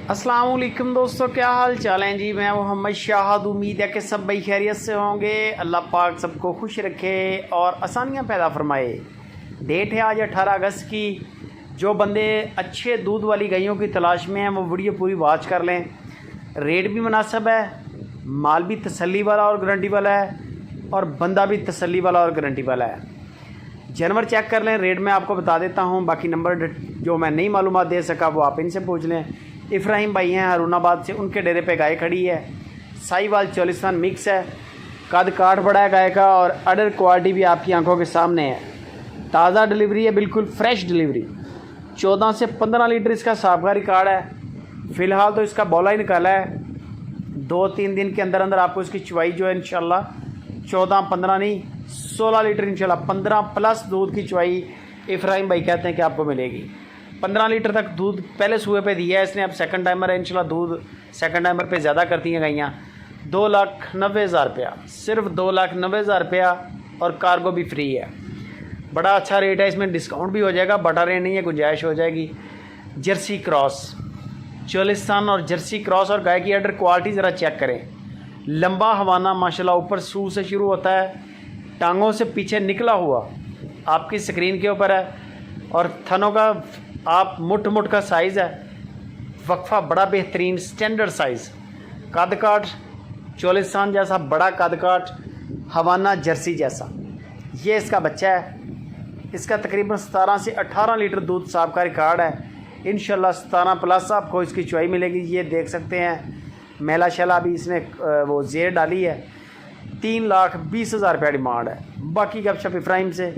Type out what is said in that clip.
अस्सलाम वालेकुम दोस्तों, क्या हाल चाल हैं जी। मैं मोहम्मद शाहद। उम्मीद है कि सब भाई खैरियत से होंगे। अल्लाह पाक सबको खुश रखे और आसानियाँ पैदा फरमाए। डेट है आज 18 अगस्त की। जो बंदे अच्छे दूध वाली गायों की तलाश में हैं वो वीडियो पूरी वॉच कर लें। रेट भी मुनासिब है, माल भी तसल्ली वाला और गारंटी वाला है और बंदा भी तसल्ली वाला और गारंटी वाला है। जानवर चेक कर लें, रेट मैं आपको बता देता हूँ। बाकी नंबर जो मैं नहीं मालूमात दे सका वो आप इनसे पूछ लें। इब्राहिम भाई हैं हारूनाबाद से, उनके डेरे पे गाय खड़ी है। साहिवाल चोलिस्तान मिक्स है, कद काठ बड़ा है गाय का और अडर क्वालिटी भी आपकी आंखों के सामने है। ताज़ा डिलीवरी है, बिल्कुल फ्रेश डिलीवरी। 14 से 15 लीटर इसका साहब रिकॉर्ड है। फ़िलहाल तो इसका बौला ही निकाला है। 2-3 दिन के अंदर अंदर आपको इसकी चुवाई जो है इंशाल्लाह 14-15 नहीं 16 लीटर इंशाल्लाह 15 प्लस दूध की चुवाई इब्राहिम भाई कहते हैं कि आपको मिलेगी। 15 लीटर तक दूध पहले सूए पे दिया है इसने। अब सेकंड टाइमर है इंशाल्लाह, दूध सेकंड टाइमर पे ज़्यादा करती हैं गाइयाँ। 2,90,000 रुपया, सिर्फ 2,90,000 रुपया और कार्गो भी फ्री है। बड़ा अच्छा रेट है, इसमें डिस्काउंट भी हो जाएगा। बटा रेट नहीं है, गुंजाइश हो जाएगी। जर्सी क्रॉस चोलिस्तान और जर्सी क्रॉस और गाय की अडर क्वालिटी ज़रा चेक करें। लंबा हवाना माशाल्लाह ऊपर सूर से शुरू होता है, टांगों से पीछे निकला हुआ आपकी स्क्रीन के ऊपर है और थनों का आप मुठ का साइज़ है। वक्फा बड़ा बेहतरीन स्टैंडर्ड साइज़। कद काठ चोलिस्तान जैसा बड़ा कद काठ, हवाना जर्सी जैसा। ये इसका बच्चा है। इसका तकरीबन 17 से 18 लीटर दूध साहब का रिकॉर्ड है। इंशाल्लाह 17 प्लस आपको इसकी चुवाई मिलेगी। ये देख सकते हैं मेला शैला भी इसमें वो जेर डाली है। 3,20,000 रुपया डिमांड है। बाकी गपशप इब्राहिम से।